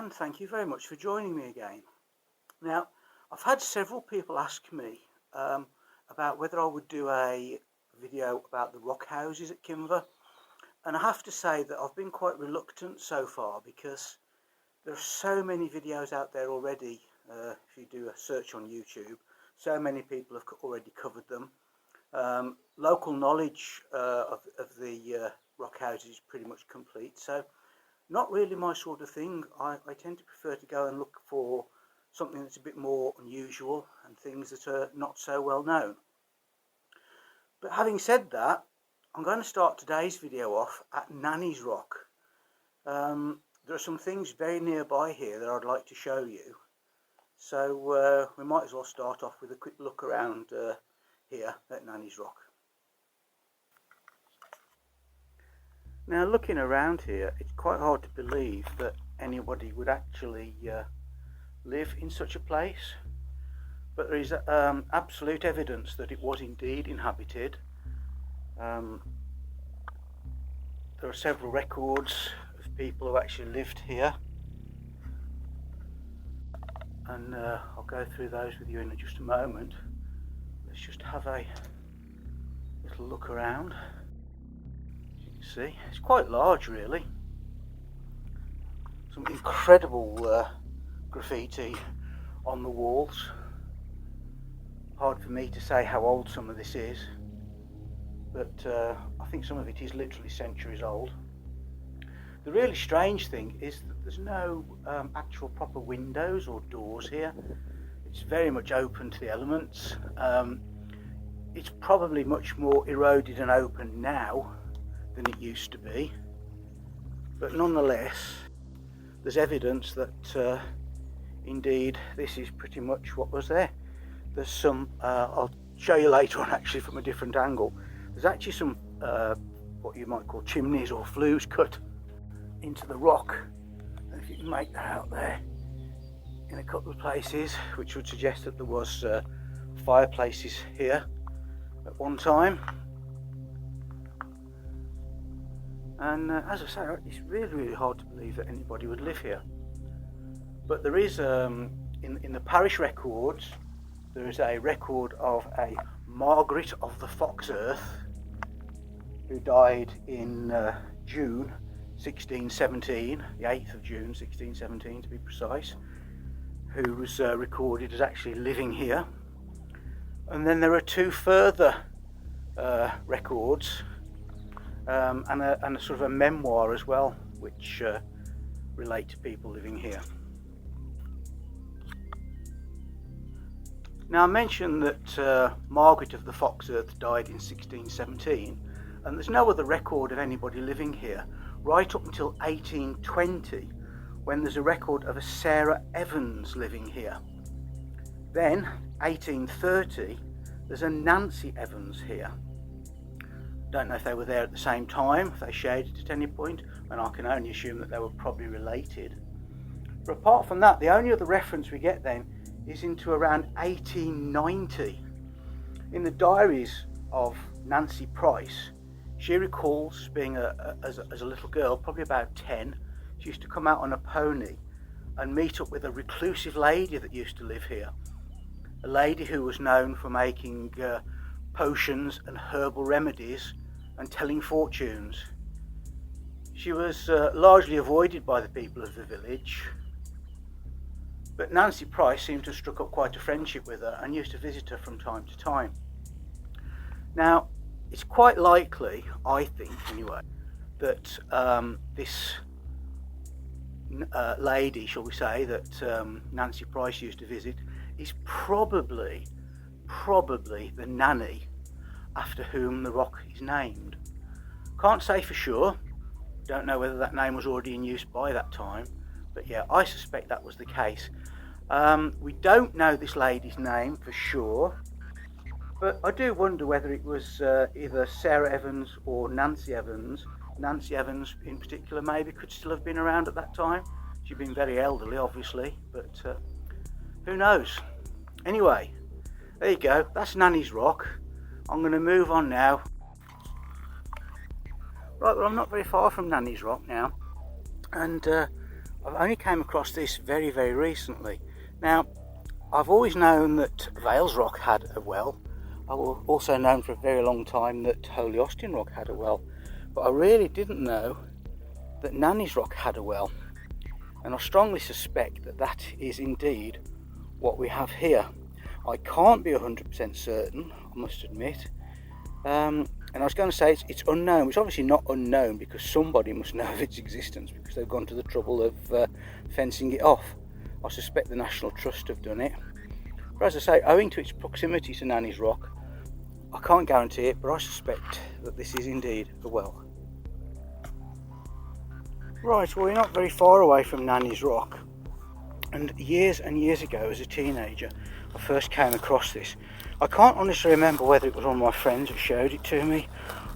and thank you very much for joining me again. Now, I've had several people ask me about whether I would do a video about the rock houses at Kinver, and I have to say that I've been quite reluctant so far because there are so many videos out there already. If you do a search on YouTube, so many people have already covered them. Local knowledge of the rock houses is pretty much complete, so not really my sort of thing. I tend to prefer to go and look for something that's a bit more unusual and things that are not so well known. But having said that, I'm going to start today's video off at Nanny's Rock. There are some things very nearby here that I'd like to show you, so we might as well start off with a quick look around here at Nanny's Rock. Now, looking around here, it's quite hard to believe that anybody would actually live in such a place, but there is absolute evidence that it was indeed inhabited. There are several records of people who actually lived here, and I'll go through those with you in just a moment. Let's just have a little look around. See, it's quite large really. Some incredible graffiti on the walls. Hard for me to say how old some of this is, but I think some of it is literally centuries old. The really strange thing is that there's no actual proper windows or doors here. It's very much open to the elements. It's probably much more eroded and open now than it used to be, but nonetheless there's evidence that indeed this is pretty much what was there. There's some I'll show you later on, actually from a different angle. There's actually some what you might call chimneys or flues cut into the rock, and if you can make that out there in a couple of places, which would suggest that there was fireplaces here at one time. And as I say, it's really hard to believe that anybody would live here. But there is, in the parish records, there is a record of a Margaret of the Foxearth who died in June 1617, the 8th of June 1617 to be precise, who was recorded as actually living here. And then there are two further records, and a sort of a memoir as well, which relate to people living here. Now, I mentioned that Margaret of the Foxearth died in 1617, and there's no other record of anybody living here right up until 1820, when there's a record of a Sarah Evans living here. Then 1830, there's a Nancy Evans here. Don't know if they were there at the same time, if they shared it at any point, and I can only assume that they were probably related. But apart from that, the only other reference we get then is into around 1890. In the diaries of Nancy Price, she recalls being as a little girl, probably about 10, she used to come out on a pony and meet up with a reclusive lady that used to live here. A lady who was known for making potions and herbal remedies and telling fortunes. She was largely avoided by the people of the village, but Nancy Price seemed to have struck up quite a friendship with her and used to visit her from time to time. Now, it's quite likely, I think anyway, that this lady, shall we say, that Nancy Price used to visit is probably the Nanny after whom the rock is named. Can't say for sure, don't know whether that name was already in use by that time, but yeah, I suspect that was the case. We don't know this lady's name for sure, but I do wonder whether it was either Sarah Evans or Nancy Evans. Nancy Evans in particular maybe could still have been around at that time. She'd been very elderly obviously, but who knows. Anyway, there you go, that's Nanny's Rock. I'm going to move on now. Right, well, I'm not very far from Nanny's Rock now, and I've only came across this very, very recently. Now, I've always known that Vales Rock had a well. I've also known for a very long time that Holy Austin Rock had a well, but I really didn't know that Nanny's Rock had a well, and I strongly suspect that that is indeed what we have here. I can't be 100% certain, I must admit, and I was going to say it's unknown. It's obviously not unknown because somebody must know of its existence, because they've gone to the trouble of fencing it off. I suspect the National Trust have done it, but as I say, owing to its proximity to Nanny's Rock, I can't guarantee it, but I suspect that this is indeed a well. Right, well, we're not very far away from Nanny's Rock, and years ago as a teenager I first came across this. I can't honestly remember whether it was one of my friends who showed it to me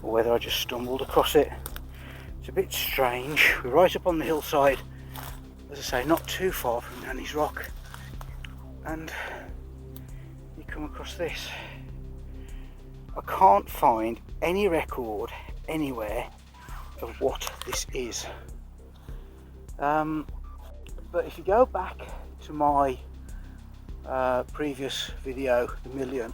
or whether I just stumbled across it. It's a bit strange. We're right up on the hillside, as I say, not too far from Nanny's Rock, and you come across this. I can't find any record anywhere of what this is. But if you go back to my previous video, The Million,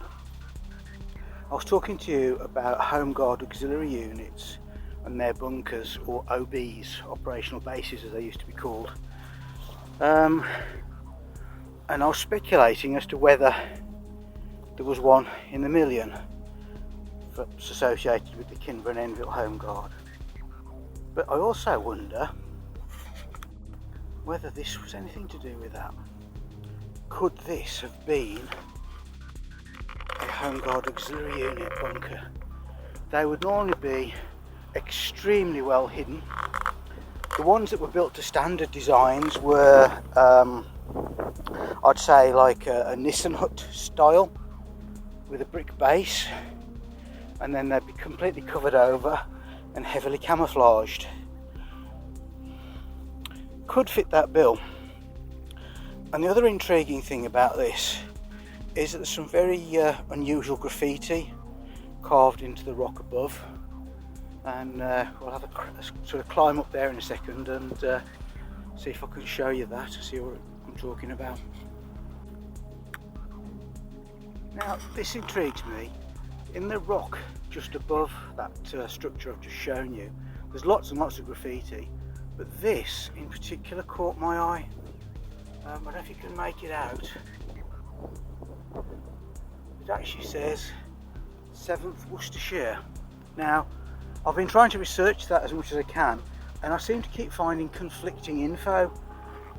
I was talking to you about Home Guard auxiliary units and their bunkers, or OBs, operational bases as they used to be called. And I was speculating as to whether there was one in the Million that's associated with the Kinver and Enville Home Guard. But I also wonder whether this was anything to do with that. Could this have been a Home Guard auxiliary unit bunker? They would normally be extremely well hidden. The ones that were built to standard designs were, I'd say, like a Nissan hut style with a brick base, and then they'd be completely covered over and heavily camouflaged. Could fit that bill. And the other intriguing thing about this is that there's some very unusual graffiti carved into the rock above, and we'll have a sort of climb up there in a second and see if I can show you that, see what I'm talking about. Now, this intrigues me. In the rock just above that structure I've just shown you, there's lots and lots of graffiti, but this in particular caught my eye. I don't know if you can make it out. It actually says 7th Worcestershire. Now, I've been trying to research that as much as I can, and I seem to keep finding conflicting info,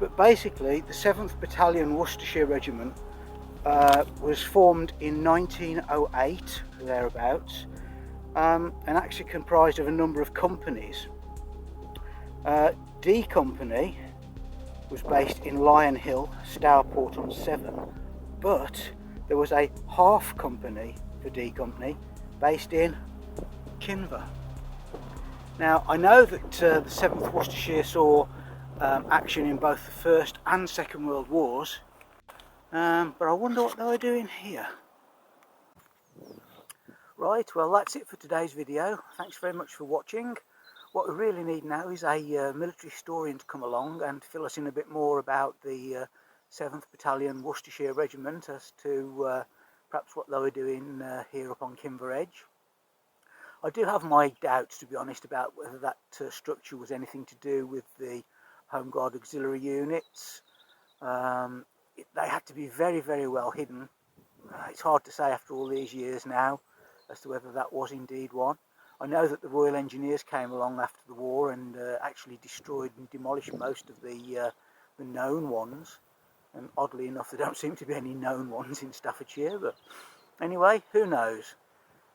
but basically the 7th Battalion Worcestershire Regiment was formed in 1908, thereabouts, and actually comprised of a number of companies. D Company was based in Lion Hill, Stourport-on-Severn, but there was a half company for D Company based in Kinver. Now, I know that the 7th Worcestershire saw action in both the First and Second World Wars, but I wonder what they were doing here. Right, well, that's it for today's video. Thanks very much for watching. What we really need now is a military historian to come along and fill us in a bit more about the 7th Battalion Worcestershire Regiment, as to perhaps what they were doing here up on Kinver Edge. I do have my doubts, to be honest, about whether that structure was anything to do with the Home Guard auxiliary units. They had to be very, very well hidden. It's hard to say after all these years now as to whether that was indeed one. I know that the Royal Engineers came along after the war and actually destroyed and demolished most of the known ones, and oddly enough there don't seem to be any known ones in Staffordshire, but anyway, who knows.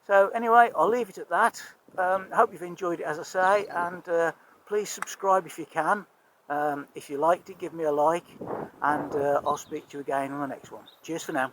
So anyway, I'll leave it at that. I hope you've enjoyed it, as I say, and please subscribe if you can. If you liked it, give me a like, and I'll speak to you again on the next one. Cheers for now.